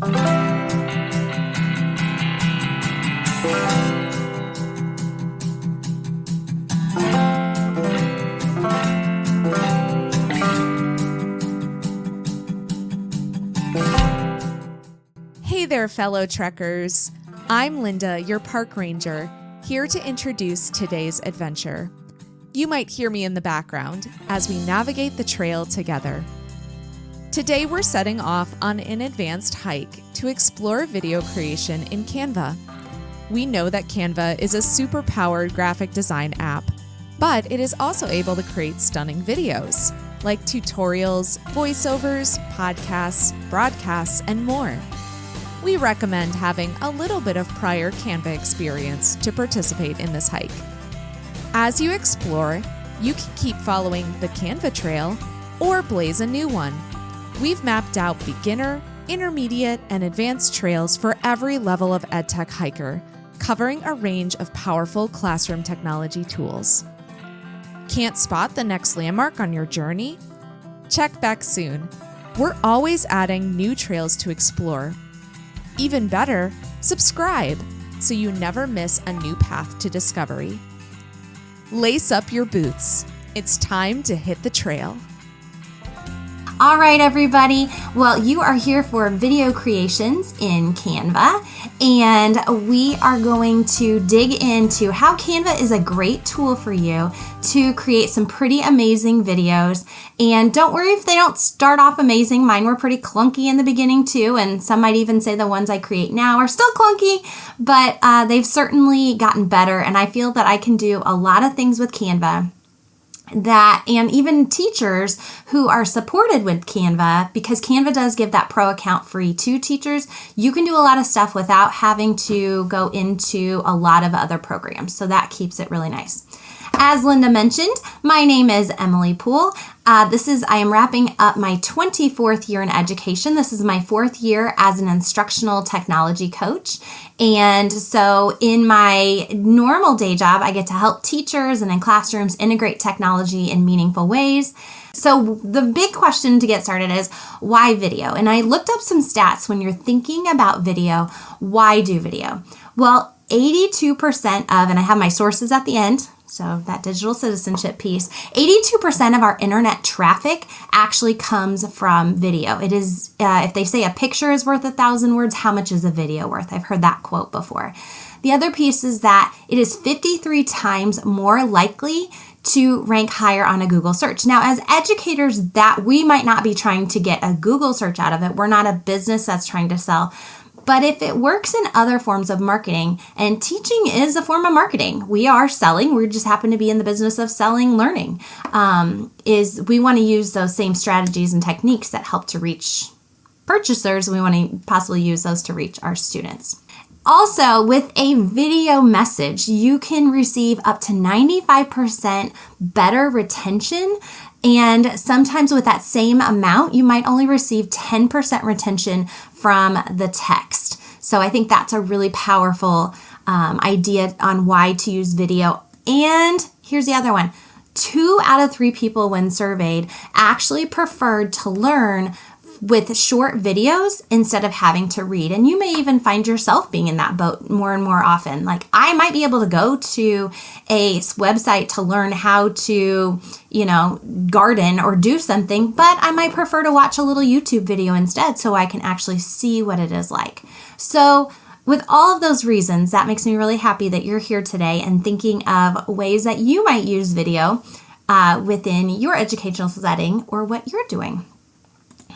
Hey there, fellow trekkers. I'm Linda, your park ranger, here to introduce today's adventure. You might hear me in the background as we navigate the trail together. Today we're setting off on an advanced hike to explore video creation in Canva. We know that Canva is a super-powered graphic design app, but it is also able to create stunning videos, like tutorials, voiceovers, podcasts, broadcasts, and more. We recommend having a little bit of prior Canva experience to participate in this hike. As you explore, you can keep following the Canva Trail or blaze a new one. We've mapped out beginner, intermediate, and advanced trails for every level of EdTech hiker, covering a range of powerful classroom technology tools. Can't spot the next landmark on your journey? Check back soon. We're always adding new trails to explore. Even better, subscribe so you never miss a new path to discovery. Lace up your boots. It's time to hit the trail. All right, everybody. Well, you are here for video creations in Canva, and we are going to dig into how Canva is a great tool for you to create some pretty amazing videos. And don't worry if they don't start off amazing. Mine were pretty clunky in the beginning too, and some might even say the ones I create now are still clunky, but they've certainly gotten better, and I feel that I can do a lot of things with Canva and even teachers who are supported with Canva, because Canva does give that pro account free to teachers. You can do a lot of stuff without having to go into a lot of other programs. So that keeps it really nice. As Linda mentioned, my name is Emily Poole. I am wrapping up my 24th year in education. This is my 4th year as an instructional technology coach. And so in my normal day job, I get to help teachers and in classrooms integrate technology in meaningful ways. So the big question to get started is, why video? And I looked up some stats when you're thinking about video. Why do video? Well, 82% of, and I have my sources at the end, so that digital citizenship piece, 82% of our internet traffic actually comes from video. It is, if they say a picture is worth 1,000 words, how much is a video worth? I've heard that quote before. The other piece is that it is 53 times more likely to rank higher on a Google search. Now, as educators, that we might not be trying to get a Google search out of it. We're not a business that's trying to sell. But if it works in other forms of marketing, and teaching is a form of marketing, we are selling, we just happen to be in the business of selling learning, we want to use those same strategies and techniques that help to reach purchasers. We want to possibly use those to reach our students. Also, with a video message, you can receive up to 95% better retention. And sometimes with that same amount, you might only receive 10% retention from the text. So I think that's a really powerful idea on why to use video. And here's the other one. 2 out of 3 people when surveyed actually preferred to learn with short videos instead of having to read. And you may even find yourself being in that boat more and more often. Like, I might be able to go to a website to learn how to, garden or do something, but I might prefer to watch a little YouTube video instead so I can actually see what it is like. So with all of those reasons, that makes me really happy that you're here today and thinking of ways that you might use video within your educational setting or what you're doing.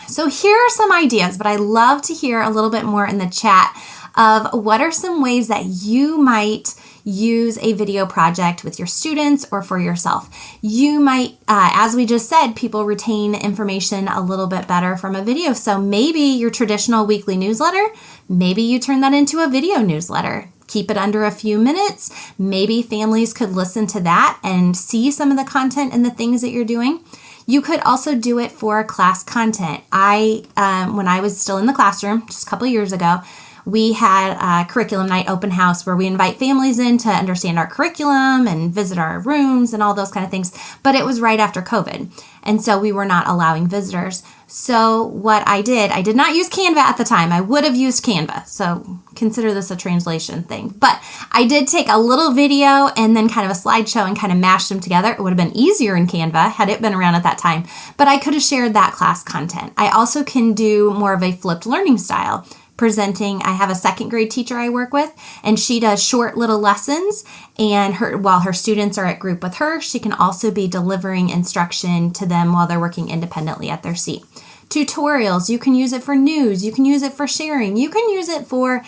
So here are some ideas, but I'd love to hear a little bit more in the chat of what are some ways that you might use a video project with your students or for yourself. You might, as we just said, people retain information a little bit better from a video. So maybe your traditional weekly newsletter, maybe you turn that into a video newsletter. Keep it under a few minutes. Maybe families could listen to that and see some of the content and the things that you're doing. You could also do it for class content. When I was still in the classroom just a couple of years ago, we had a curriculum night open house where we invite families in to understand our curriculum and visit our rooms and all those kind of things. But it was right after COVID. And so we were not allowing visitors. So what I did not use Canva at the time. I would have used Canva. So consider this a translation thing. But I did take a little video and then kind of a slideshow and kind of mashed them together. It would have been easier in Canva had it been around at that time. But I could have shared that class content. I also can do more of a flipped learning style. Presenting, I have a second grade teacher I work with, and she does short little lessons, and while her students are at group with her, she can also be delivering instruction to them while they're working independently at their seat. Tutorials, you can use it for news, you can use it for sharing, you can use it for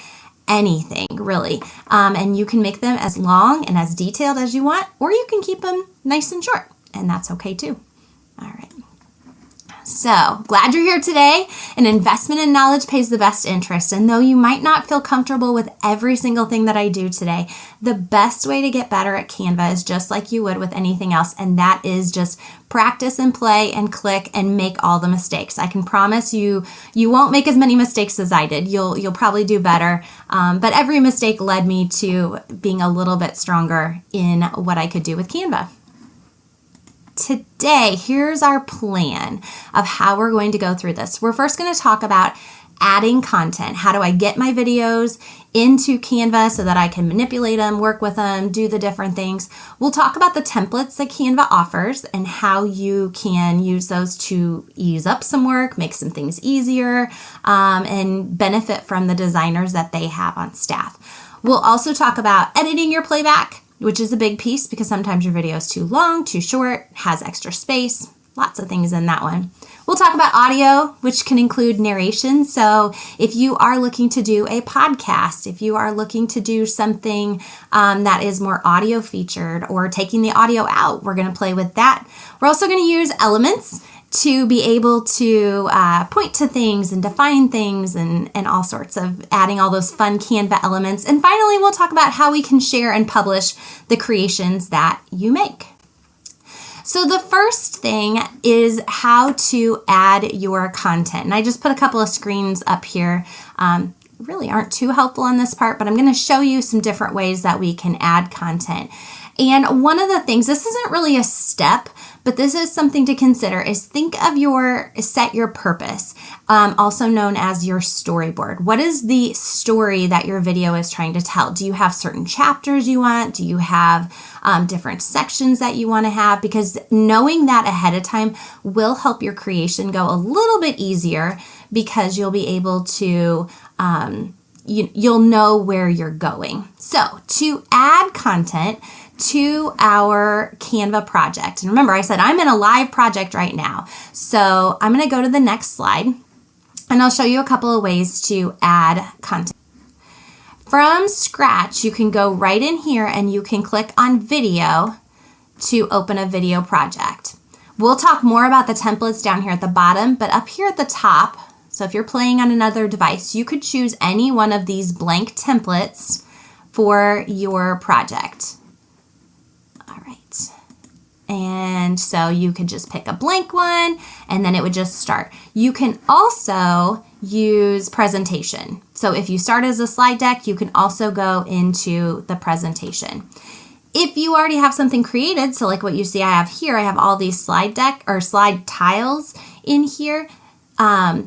anything really, and you can make them as long and as detailed as you want, or you can keep them nice and short, and that's okay too. All right. So, glad you're here today. An investment in knowledge pays the best interest. And though you might not feel comfortable with every single thing that I do today, the best way to get better at Canva is just like you would with anything else. And that is just practice and play and click and make all the mistakes. I can promise you won't make as many mistakes as I did. You'll probably do better. But every mistake led me to being a little bit stronger in what I could do with Canva. Today, here's our plan of how we're going to go through this. We're first going to talk about adding content. How do I get my videos into Canva so that I can manipulate them, work with them, do the different things. We'll talk about the templates that Canva offers and how you can use those to ease up some work, make some things easier, and benefit from the designers that they have on staff. We'll also talk about editing your playback, which is a big piece because sometimes your video is too long, too short, has extra space, lots of things in that one. We'll talk about audio, which can include narration. So if you are looking to do a podcast, if you are looking to do something that is more audio featured or taking the audio out, we're going to play with that. We're also going to use elements to be able to point to things and define things and all sorts of adding all those fun Canva elements. And finally, we'll talk about how we can share and publish the creations that you make. So the first thing is how to add your content. And I just put a couple of screens up here. Really aren't too helpful on this part, but I'm going to show you some different ways that we can add content. And one of the things, this isn't really a step, but this is something to consider, is set your purpose, also known as your storyboard. What is the story that your video is trying to tell? Do you have certain chapters you want? Do you have different sections that you want to have? Because knowing that ahead of time will help your creation go a little bit easier because you'll be able to you'll know where you're going. So to add content to our Canva project, and remember I said I'm in a live project right now, so I'm going to go to the next slide and I'll show you a couple of ways to add content. From scratch, you can go right in here and you can click on video to open a video project. We'll talk more about the templates down here at the bottom, but up here at the top, so if you're playing on another device, you could choose any one of these blank templates for your project. All right. And so you could just pick a blank one and then it would just start. You can also use presentation. So if you start as a slide deck, you can also go into the presentation. If you already have something created, so like what you see I have here, I have all these slide deck or slide tiles in here.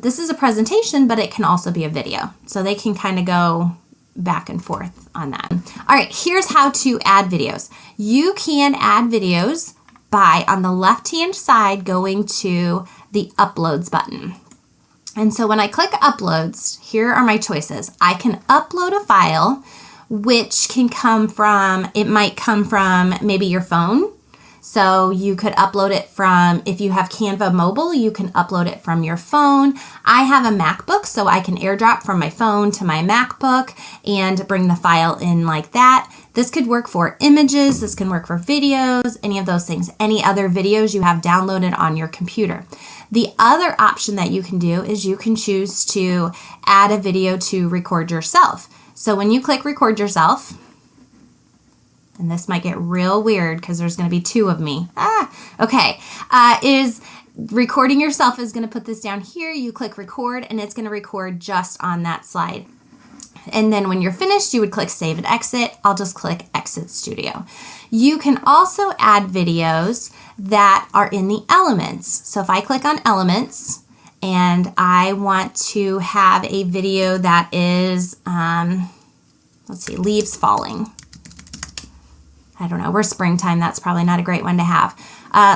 This is a presentation, but it can also be a video. So they can kind of go back and forth on that. All right, here's how to add videos. You can add videos by, on the left-hand side, going to the Uploads button. And so when I click Uploads, here are my choices. I can upload a file, which can come from, it might come from maybe your phone. So you could upload it from, if you have Canva mobile, you can upload it from your phone. I have a MacBook, so I can airdrop from my phone to my MacBook and bring the file in like that. This could work for images, this can work for videos, any of those things, any other videos you have downloaded on your computer. The other option that you can do is you can choose to add a video to record yourself. So when you click record yourself, and this might get real weird because there's going to be two of me. Is recording yourself is going to put this down here. You click record and it's going to record just on that slide. And then when you're finished, you would click Save and Exit. I'll just click Exit Studio. You can also add videos that are in the elements. So if I click on Elements and I want to have a video that is, let's see, leaves falling. I don't know, we're springtime, that's probably not a great one to have.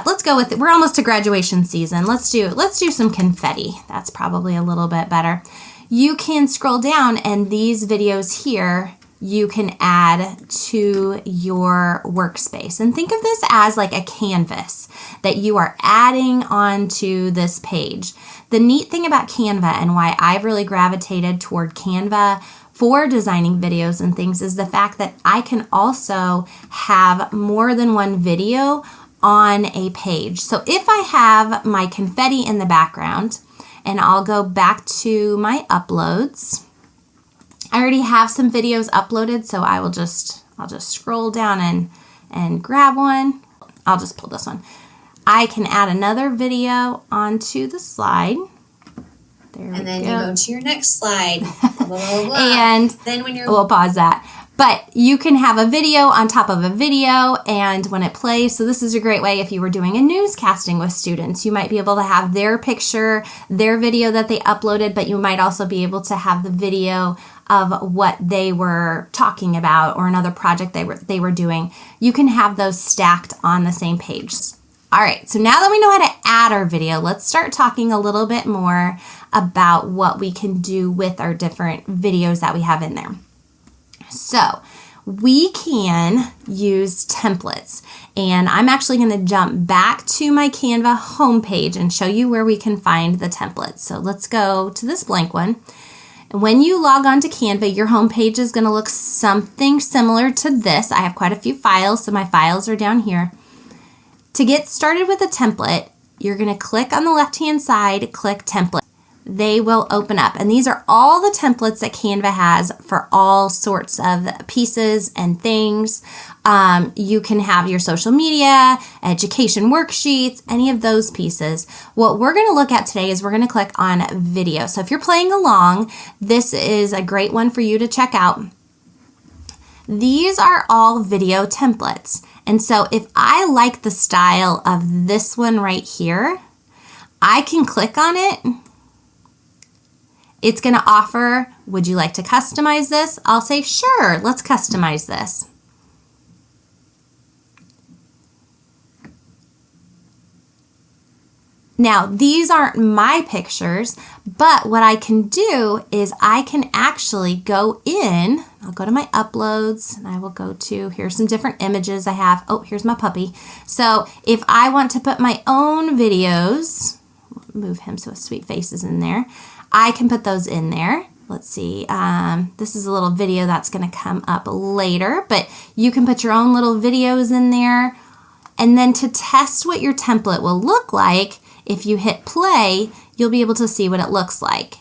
Let's go with it. We're almost to graduation season. Let's do some confetti. That's probably a little bit better. You can scroll down and these videos here you can add to your workspace. And think of this as like a canvas that you are adding onto this page. The neat thing about Canva and why I've really gravitated toward Canva for designing videos and things is the fact that I can also have more than one video on a page. So if I have my confetti in the background, and I'll go back to my uploads. I already have some videos uploaded, so I'll just scroll down and grab one. I'll just pull this one. I can add another video onto the slide. There and then you go to your next slide. Blah, blah, blah. And then when you're... We'll pause that. But you can have a video on top of a video, and when it plays, so this is a great way if you were doing a newscasting with students, you might be able to have their picture, their video that they uploaded, but you might also be able to have the video of what they were talking about or another project they were doing. You can have those stacked on the same page. All right, so now that we know how to add our video, let's start talking a little bit more about what we can do with our different videos that we have in there. So we can use templates, and I'm actually going to jump back to my Canva homepage and show you where we can find the templates. So let's go to this blank one. When you log on to Canva, your homepage is going to look something similar to this. I have quite a few files, so my files are down here. To get started with a template, you're going to click on the left-hand side, click Template. They will open up, and these are all the templates that Canva has for all sorts of pieces and things. You can have your social media, education worksheets, any of those pieces. What we're going to look at today is we're going to click on video. So if you're playing along, this is a great one for you to check out. These are all video templates. And so if I like the style of this one right here, I can click on it. It's going to offer, would you like to customize this? I'll say, sure, let's customize this. Now, these aren't my pictures, but what I can do is I can actually go in, I'll go to my uploads, and I will go to, here's some different images I have. Oh, here's my puppy. So if I want to put my own videos, move him so his sweet face is in there, I can put those in there. Let's see, this is a little video that's going to come up later, but you can put your own little videos in there. And then to test what your template will look like, if you hit play, you'll be able to see what it looks like.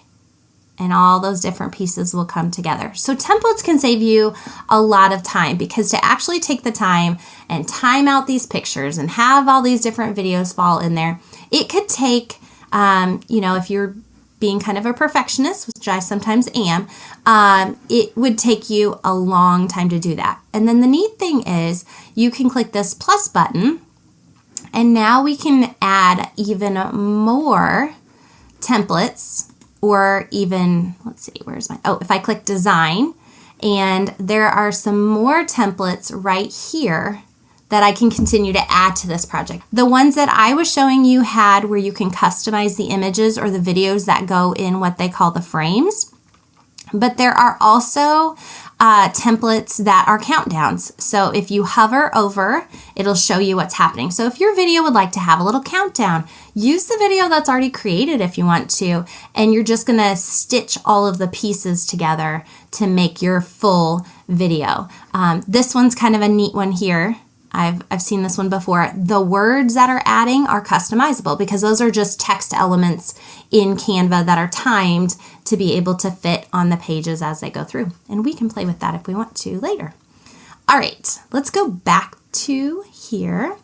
And all those different pieces will come together. So templates can save you a lot of time, because to actually take the time and time out these pictures and have all these different videos fall in there, it could take, if you're being kind of a perfectionist, which I sometimes am, it would take you a long time to do that. And then the neat thing is you can click this plus button, and now we can add even more templates, or even, let's see, if I click design, and there are some more templates right here that I can continue to add to this project. The ones that I was showing you had where you can customize the images or the videos that go in what they call the frames. But there are also templates that are countdowns. So if you hover over, it'll show you what's happening. So if your video would like to have a little countdown, use the video that's already created if you want to, and you're just gonna stitch all of the pieces together to make your full video. This one's kind of a neat one here. I've seen this one before. The words that are adding are customizable, because those are just text elements in Canva that are timed to be able to fit on the pages as they go through. And we can play with that if we want to later. All right, let's go back to here.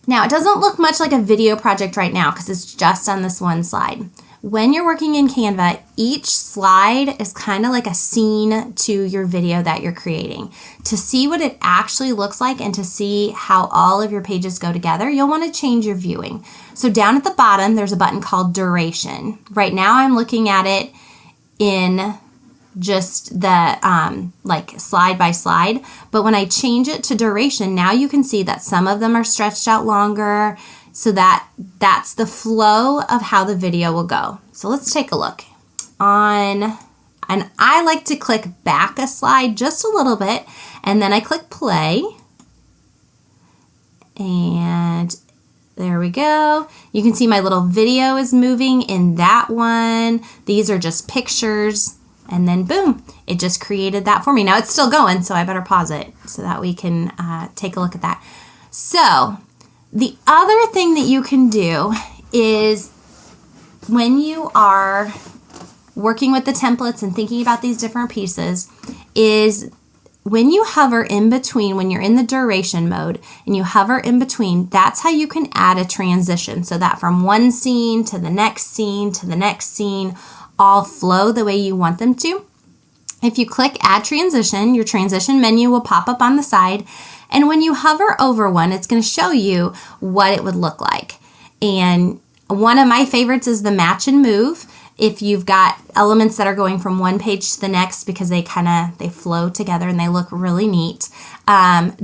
Now, it doesn't look much like a video project right now because it's just on this one slide. when you're working in Canva, each slide is kind of like a scene to your video that you're creating. To see what it actually looks like and to see how all of your pages go together, you'll want to change your viewing. So down at the bottom, there's a button called duration. Right now I'm looking at it in just the like slide by slide, but when I change it to duration, now you can see that some of them are stretched out longer, so that's the flow of how the video will go. So let's take a look and I like to click back a slide just a little bit, and then I click play, and there we go. You can see my little video is moving in that one. These are just pictures, and then boom, it just created that for me. Now it's still going, so I better pause it so that we can take a look at that. So the other thing that you can do is when you are working with the templates and thinking about these different pieces is when you hover in between, when you're in the duration mode and you hover in between, that's how you can add a transition so that from one scene to the next scene to the next scene all flow the way you want them to. If you click add transition, your transition menu will pop up on the side. And when you hover over one, it's going to show you what it would look like. And one of my favorites is the match and move. If you've got elements that are going from one page to the next because they flow together and they look really neat.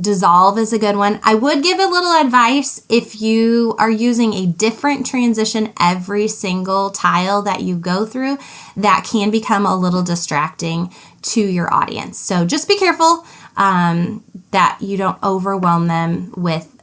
Dissolve is a good one. I would give a little advice if you are using a different transition every single tile that you go through, that can become a little distracting to your audience. So just be careful that you don't overwhelm them with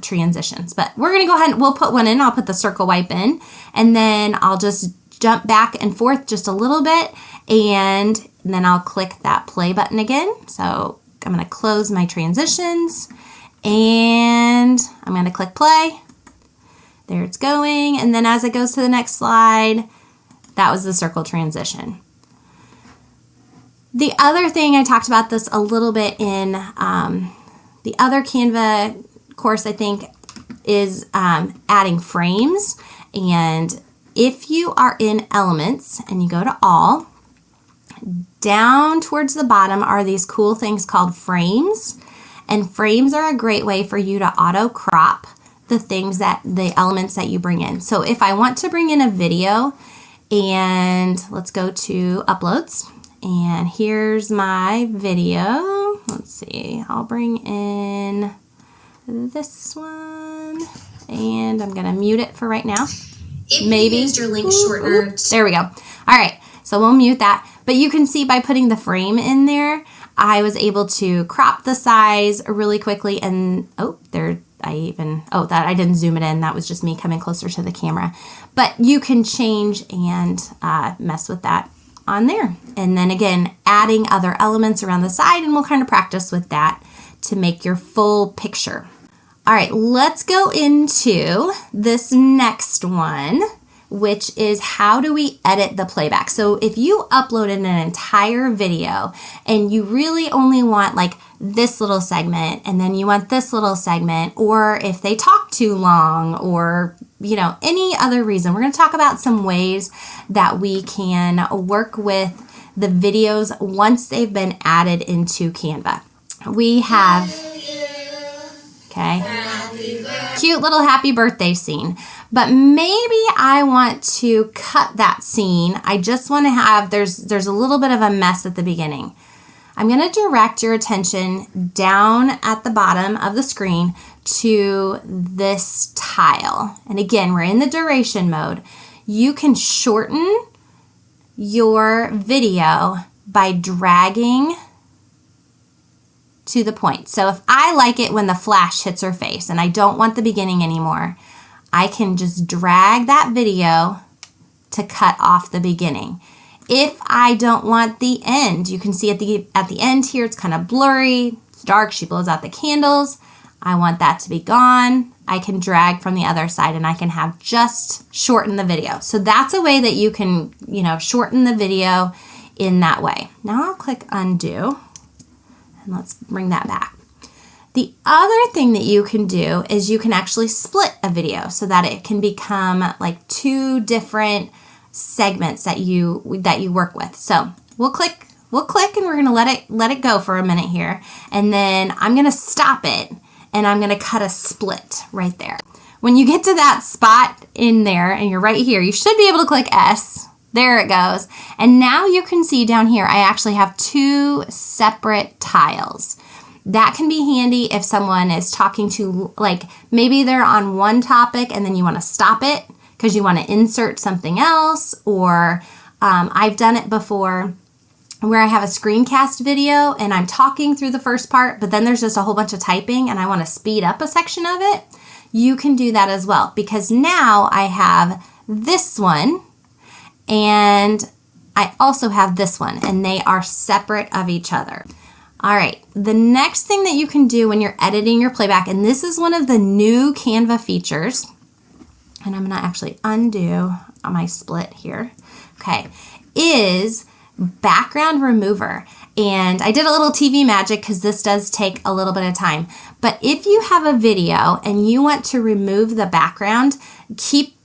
transitions. But we're going to go ahead and we'll put one in. I'll put the circle wipe in, and then I'll just jump back and forth just a little bit, and then I'll click that play button again. So I'm going to close my transitions, and I'm going to click play. There it's going, and then as it goes to the next slide, that was the circle transition. The other thing, I talked about this a little bit in the other Canva course, I think, is adding frames. And if you are in Elements and you go to All, down towards the bottom are these cool things called frames. And frames are a great way for you to auto crop the elements that you bring in. So if I want to bring in a video, and let's go to Uploads, and here's my video. Let's see, I'll bring in this one, and I'm gonna mute it for right now. If you used your link shortener. There we go. All right, so we'll mute that. But you can see by putting the frame in there, I was able to crop the size really quickly, and I didn't zoom it in. That was just me coming closer to the camera. But you can change and mess with that on there. And then again, adding other elements around the side, and we'll kind of practice with that to make your full picture. All right, let's go into this next one, which is how do we edit the playback? So if you uploaded an entire video and you really only want like this little segment, and then you want this little segment, or if they talk too long, or any other reason, we're going to talk about some ways that we can work with the videos once they've been added into Canva. We have, cute little happy birthday scene. But maybe I want to cut that scene. I just want to have, there's a little bit of a mess at the beginning. I'm going to direct your attention down at the bottom of the screen to this tile. And again, we're in the duration mode. You can shorten your video by dragging to the point. So if I like it when the flash hits her face and I don't want the beginning anymore, I can just drag that video to cut off the beginning. If I don't want the end, you can see at the end here, it's kind of blurry, it's dark, she blows out the candles. I want that to be gone. I can drag from the other side and I can have just shorten the video. So that's a way that you can, shorten the video in that way. Now I'll click undo, and let's bring that back. The other thing that you can do is you can actually split a video so that it can become like two different segments that you work with. So we'll click and we're gonna let it go for a minute here. And then I'm gonna stop it and I'm gonna cut a split right there. When you get to that spot in there and you're right here, you should be able to click S. There it goes. And now you can see down here, I actually have 2 separate tiles. That can be handy if someone is talking to, like maybe they're on one topic and then you want to stop it because you want to insert something else, or I've done it before where I have a screencast video and I'm talking through the first part, but then there's just a whole bunch of typing and I want to speed up a section of it. You can do that as well, because now I have this one and I also have this one, and they are separate of each other. All right, the next thing that you can do when you're editing your playback, and this is one of the new Canva features, and I'm gonna actually undo my split here, okay, is background remover. And I did a little TV magic because this does take a little bit of time. But if you have a video and you want to remove the background, keep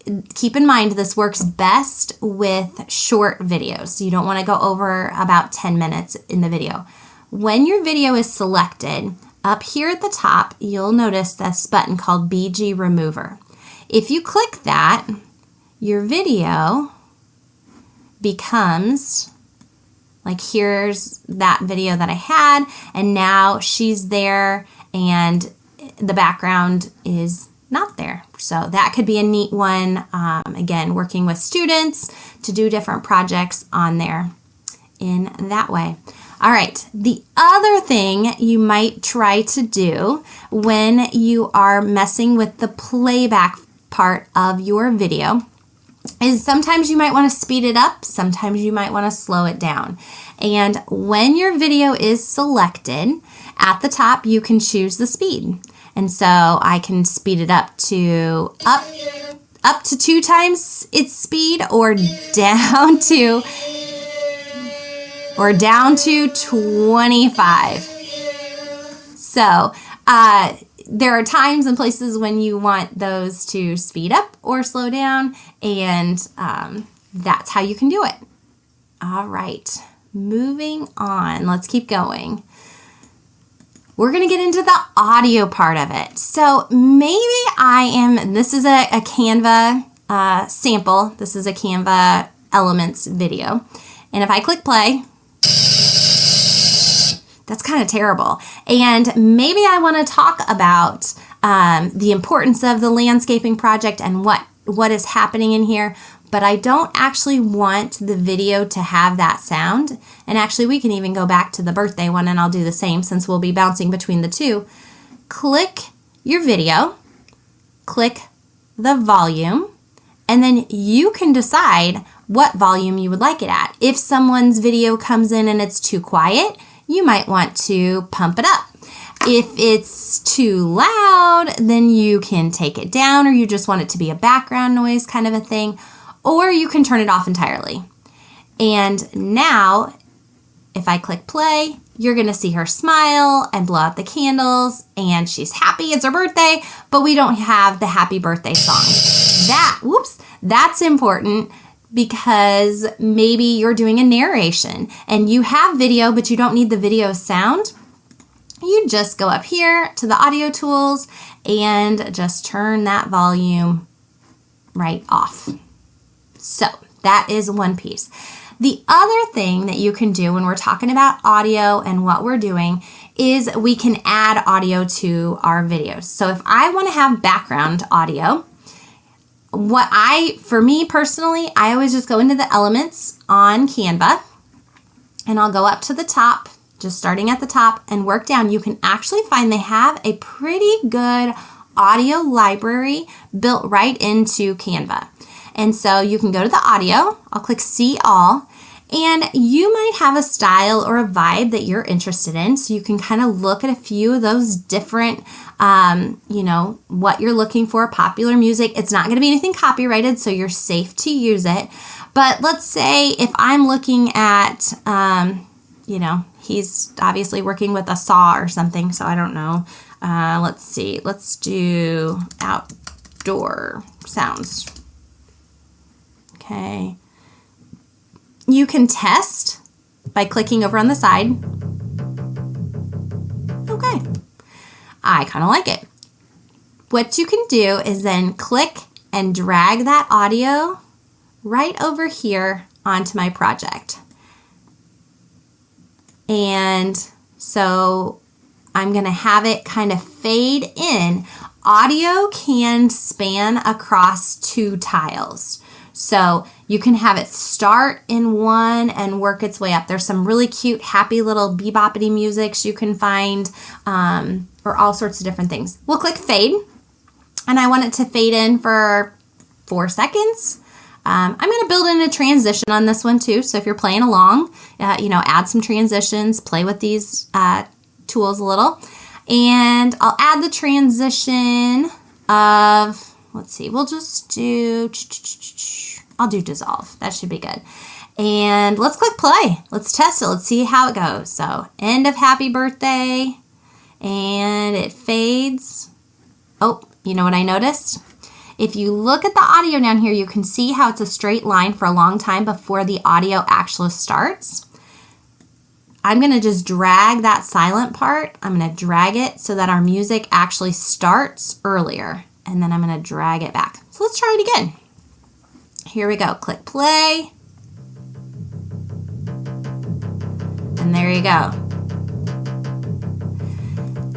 in mind this works best with short videos. You don't want to go over about 10 minutes in the video. When your video is selected, up here at the top, you'll notice this button called BG Remover. If you click that, your video becomes like, here's that video that I had, and now she's there and the background is not there. So that could be a neat one. Again, working with students to do different projects on there in that way. All right, the other thing you might try to do when you are messing with the playback part of your video is sometimes you might want to speed it up, sometimes you might want to slow it down. And when your video is selected, at the top you can choose the speed. And so I can speed it up to 2 times its speed, or down to 25. So there are times and places when you want those to speed up or slow down, and that's how you can do it. All right, moving on. Let's keep going. We're going to get into the audio part of it. So maybe this is a Canva sample. This is a Canva Elements video. And if I click play, that's kind of terrible. And maybe I want to talk about the importance of the landscaping project and what is happening in here, but I don't actually want the video to have that sound. And actually, we can even go back to the birthday one, and I'll do the same since we'll be bouncing between the two. Click your video, click the volume, and then you can decide what volume you would like it at. If someone's video comes in and it's too quiet, you might want to pump it up. If it's too loud, then you can take it down, or you just want it to be a background noise kind of a thing, or you can turn it off entirely. And now, if I click play, you're gonna see her smile and blow out the candles, and she's happy, it's her birthday, but we don't have the happy birthday song. That's important, because maybe you're doing a narration and you have video, but you don't need the video sound. You just go up here to the audio tools and just turn that volume right off. So that is one piece. The other thing that you can do when we're talking about audio and what we're doing is we can add audio to our videos. So if I want to have background audio, for me personally, I always just go into the elements on Canva, and I'll go up to the top, just starting at the top, and work down. You can actually find they have a pretty good audio library built right into Canva. And so you can go to the audio, I'll click see all, and you might have a style or a vibe that you're interested in. So you can kind of look at a few of those different, what you're looking for, popular music. It's not going to be anything copyrighted, so you're safe to use it. But let's say if I'm looking at, he's obviously working with a saw or something, so I don't know. Let's see, let's do outdoor sounds. Okay. You can test by clicking over on the side. Okay. I kind of like it. What you can do is then click and drag that audio right over here onto my project. And so I'm going to have it kind of fade in. Audio can span across 2 tiles. So you can have it start in one and work its way up. There's some really cute, happy little beboppity musics you can find, or all sorts of different things. We'll click fade, and I want it to fade in for 4 seconds. I'm going to build in a transition on this one too. So if you're playing along, add some transitions, play with these tools a little. And I'll add the transition of, let's see, we'll just do, I'll do dissolve. That should be good. And let's click play. Let's test it. Let's see how it goes. So end of happy birthday, and it fades. Oh, you know what I noticed? If you look at the audio down here, you can see how it's a straight line for a long time before the audio actually starts. I'm going to just drag that silent part. I'm going to drag it so that our music actually starts earlier. And then I'm going to drag it back. So let's try it again. Here we go. Click play. And there you go.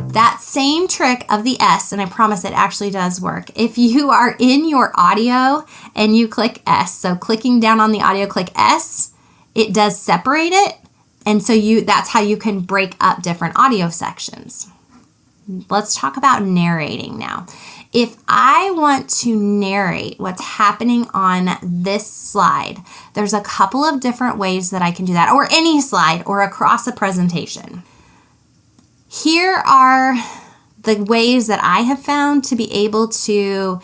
That same trick of the S, and I promise it actually does work. If you are in your audio and you click S, so clicking down on the audio, click S, it does separate it. And so that's how you can break up different audio sections. Let's talk about narrating now. If I want to narrate what's happening on this slide, there's a couple of different ways that I can do that, or any slide or across a presentation. Here are the ways that I have found to be able to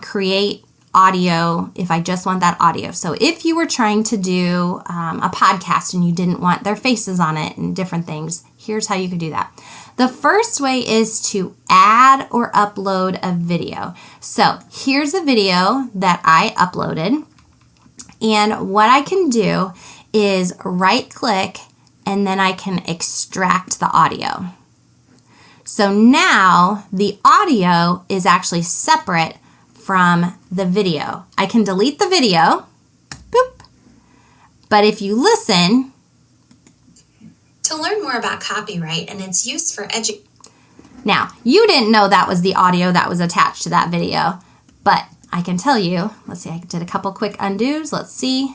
create audio if I just want that audio. So if you were trying to do a podcast and you didn't want their faces on it and different things, here's how you could do that. The first way is to add or upload a video. So here's a video that I uploaded, and what I can do is right click and then I can extract the audio. So now the audio is actually separate from the video. I can delete the video, boop, but if you listen. To learn more about copyright and its use for education. Now, you didn't know that was the audio that was attached to that video, but I can tell you, let's see, I did a couple quick undos, let's see.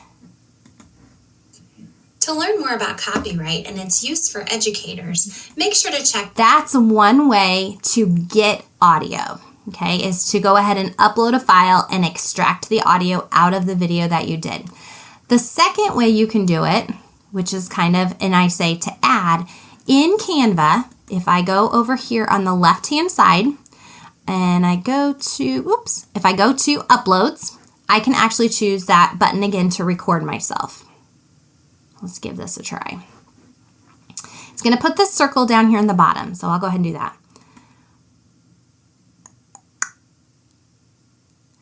To learn more about copyright and its use for educators, make sure to check. That's one way to get audio, okay, is to go ahead and upload a file and extract the audio out of the video that you did. The second way you can do it, which is kind of, and I say to add, in Canva, if I go over here on the left-hand side and I go to, if I go to uploads, I can actually choose that button again to record myself. Let's give this a try. It's going to put this circle down here in the bottom, so I'll go ahead and do that.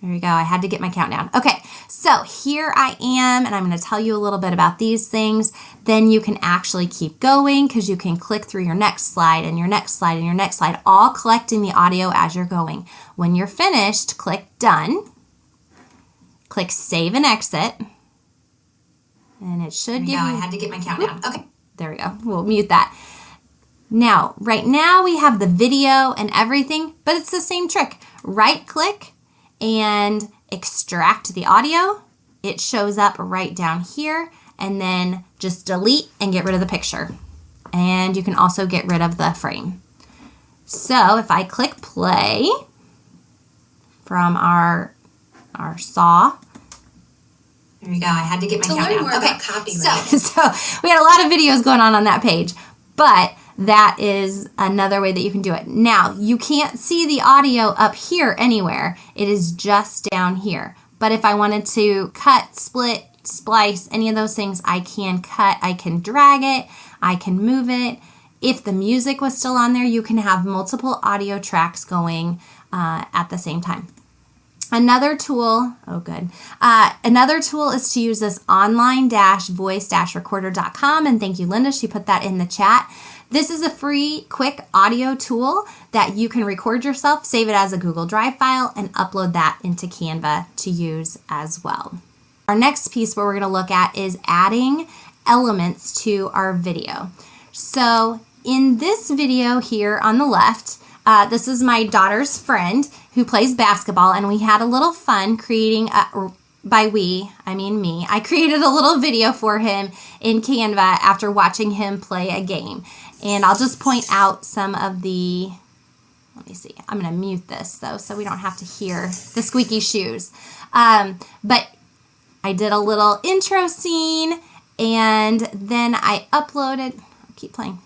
There we go. I had to get my countdown. Okay, so here I am, and I'm going to tell you a little bit about these things. Then you can actually keep going because you can click through your next slide and your next slide and your next slide, all collecting the audio as you're going. When you're finished, click Done. Click Save and Exit. And it should give you... I had to get my countdown. Okay. There we go. We'll mute that. Now, right now we have the video and everything, but it's the same trick. Right click and extract the audio. It shows up right down here, and then just delete and get rid of the picture. And you can also get rid of the frame. So if I click play from our saw, there you go. I had to get my countdown. To learn more about copyright. So we had a lot of videos going on that page, but that is another way that you can do it. Now, you can't see the audio up here anywhere. It is just down here. But if I wanted to cut, split, splice, any of those things, I can cut, I can drag it, I can move it. If the music was still on there, you can have multiple audio tracks going at the same time. Another tool, another tool is to use this online-voice-recorder.com, and thank you, Linda, she put that in the chat. This is a free, quick audio tool that you can record yourself, save it as a Google Drive file, and upload that into Canva to use as well. Our next piece where we're going to look at is adding elements to our video. So in this video here on the left, this is my daughter's friend who plays basketball, and we had a little fun creating, by we, I mean me, I created a little video for him in Canva after watching him play a game. And I'll just point out some of the, let me see, I'm going to mute this though so we don't have to hear the squeaky shoes. But I did a little intro scene, and then I uploaded, keep playing.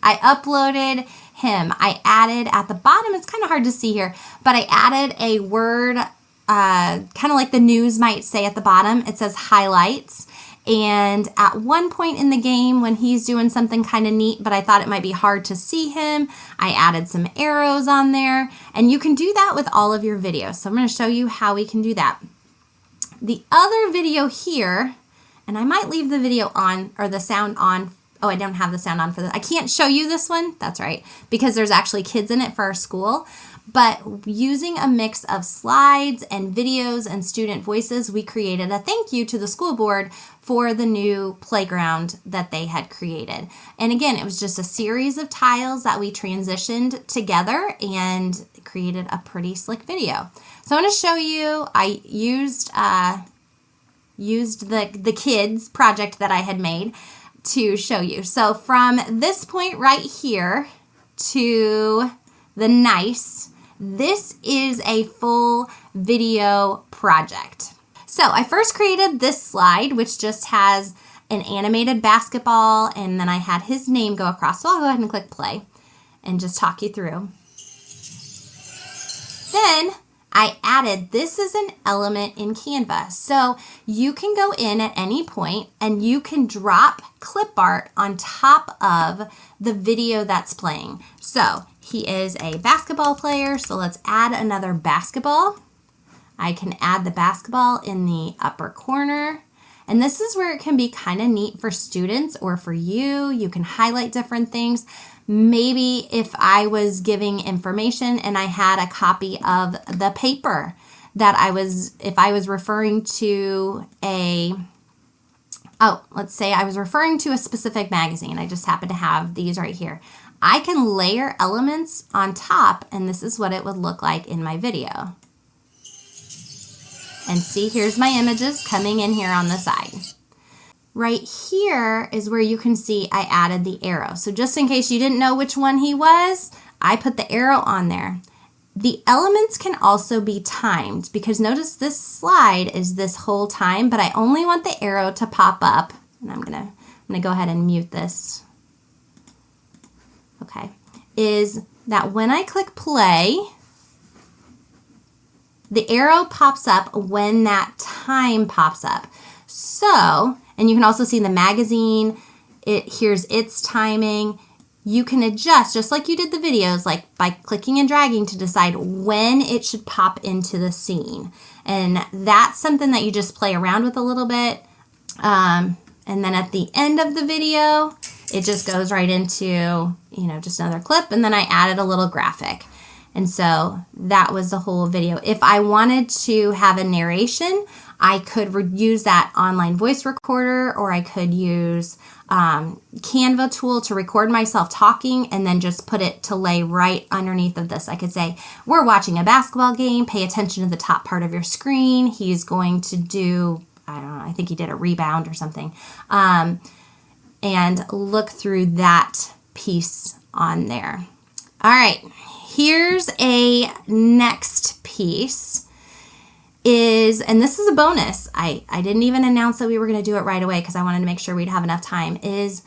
I uploaded him. I added at the bottom, it's kind of hard to see here, but I added a word, kind of like the news might say at the bottom. It says highlights. And at one point in the game when he's doing something kind of neat, but I thought it might be hard to see him, I added some arrows on there. And you can do that with all of your videos. So I'm going to show you how we can do that. The other video here, and I might leave the video on or the sound on. Oh, I don't have the sound on for this. I can't show you this one. That's right, because there's actually kids in it for our school. But using a mix of slides and videos and student voices, we created a thank you to the school board for the new playground that they had created. And again, it was just a series of tiles that we transitioned together and created a pretty slick video. So I'm going to show you, I used the kids project that I had made to show you. So from this point right here to the nice, this is a full video project. So I first created this slide, which just has an animated basketball, and then I had his name go across. So I'll go ahead and click play and just talk you through. Then I added, this is an element in Canva. So you can go in at any point and you can drop clip art on top of the video that's playing. So he is a basketball player, so let's add another basketball. I can add the basketball in the upper corner. And this is where it can be kind of neat for students or for you. You can highlight different things. Maybe if I was giving information and I had a copy of the paper that if I was referring to let's say I was referring to a specific magazine. I just happen to have these right here. I can layer elements on top, and this is what it would look like in my video. And see, here's my images coming in here on the side. Right here is where you can see I added the arrow. So just in case you didn't know which one he was, I put the arrow on there. The elements can also be timed, because notice this slide is this whole time, but I only want the arrow to pop up. And I'm gonna go ahead and mute this. Okay, is that when I click play, the arrow pops up when that time pops up. So, and you can also see the magazine, here's its timing. You can adjust, just like you did the videos, like by clicking and dragging to decide when it should pop into the scene. And that's something that you just play around with a little bit. And then at the end of the video, it just goes right into, just another clip. And then I added a little graphic. And so that was the whole video. If I wanted to have a narration, I could use that online voice recorder, or I could use Canva tool to record myself talking and then just put it to lay right underneath of this. I could say, we're watching a basketball game. Pay attention to the top part of your screen. He's going to do, I don't know, I think he did a rebound or something. And look through that piece on there. All right, here's a next piece. And this is a bonus. I didn't even announce that we were going to do it right away because I wanted to make sure we'd have enough time. Is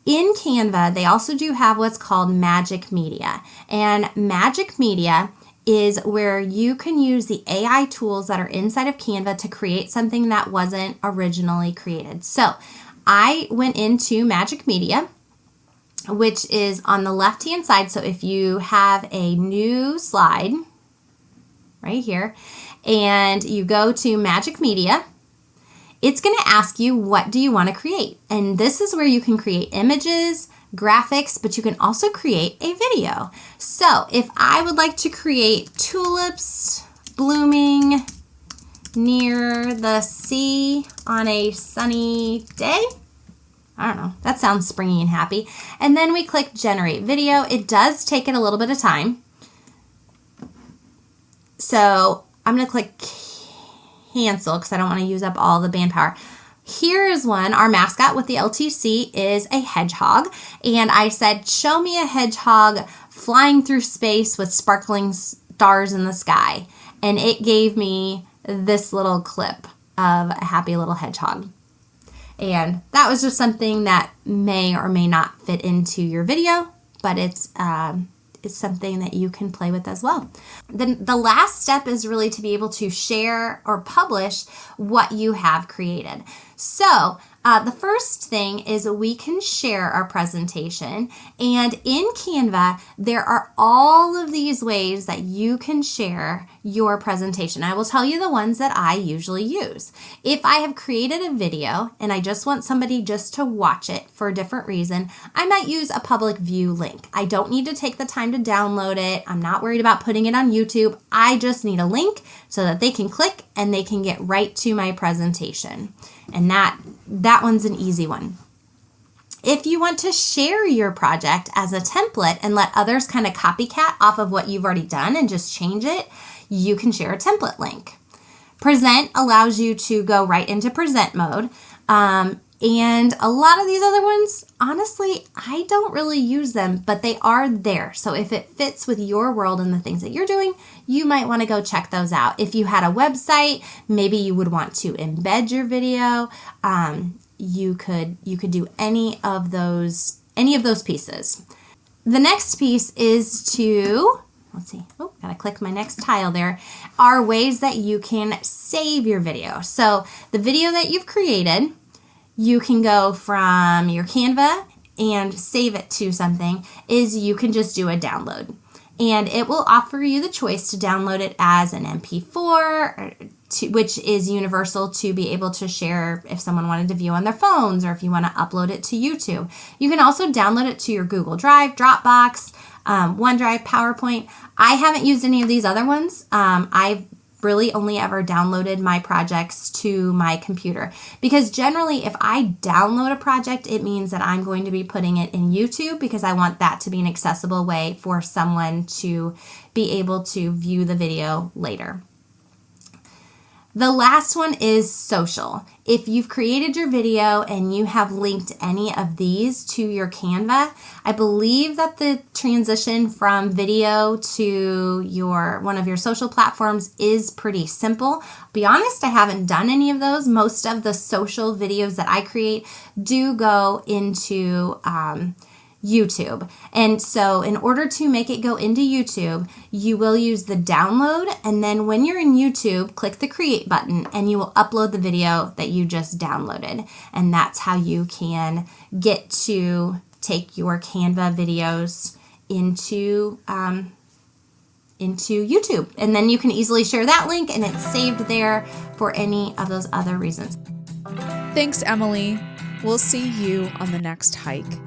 in Canva, they also do have what's called Magic Media. And Magic Media is where you can use the AI tools that are inside of Canva to create something that wasn't originally created. So I went into Magic Media, which is on the left-hand side. So if you have a new slide, right here, and you go to Magic Media, it's going to ask you, what do you want to create? And this is where you can create images, graphics, but you can also create a video. So if I would like to create tulips blooming near the sea on a sunny day, I don't know, that sounds springy and happy. And then we click generate video. It does take it a little bit of time. So I'm going to click cancel because I don't want to use up all the band power. Here is one. Our mascot with the LTC is a hedgehog. And I said, show me a hedgehog flying through space with sparkling stars in the sky. And it gave me this little clip of a happy little hedgehog. And that was just something that may or may not fit into your video, but it's something that you can play with as well. Then the last step is really to be able to share or publish what you have created. So the first thing is we can share our presentation, and in Canva there are all of these ways that you can share your presentation. I will tell you the ones that I usually use. If I have created a video and I just want somebody just to watch it for a different reason, I might use a public view link. I don't need to take the time to download it. I'm not worried about putting it on YouTube. I just need a link so that they can click and they can get right to my presentation. And that one's an easy one. If you want to share your project as a template and let others kind of copycat off of what you've already done and just change it, you can share a template link. Present allows you to go right into present mode. And a lot of these other ones, honestly, I don't really use them, but they are there. So if it fits with your world and the things that you're doing, you might want to go check those out. If you had a website, maybe you would want to embed your video. You could do any of those pieces. The next piece is to, let's see, gotta click my next tile there, are ways that you can save your video. So the video that you've created, you can go from your Canva and save it to something, is you can just do a download. And it will offer you the choice to download it as an MP4, which is universal to be able to share if someone wanted to view on their phones or if you want to upload it to YouTube. You can also download it to your Google Drive, Dropbox, OneDrive, PowerPoint. I haven't used any of these other ones. I've really only ever downloaded my projects to my computer, because generally if I download a project, it means that I'm going to be putting it in YouTube because I want that to be an accessible way for someone to be able to view the video later. The last one is social. If you've created your video and you have linked any of these to your Canva, I believe that the transition from video to one of your social platforms is pretty simple. Be honest, I haven't done any of those. Most of the social videos that I create do go into YouTube. And so in order to make it go into YouTube, you will use the download, and then when you're in YouTube, click the create button and you will upload the video that you just downloaded. And that's how you can get to take your Canva videos into YouTube. And then you can easily share that link and it's saved there for any of those other reasons. Thanks, Emily. We'll see you on the next hike.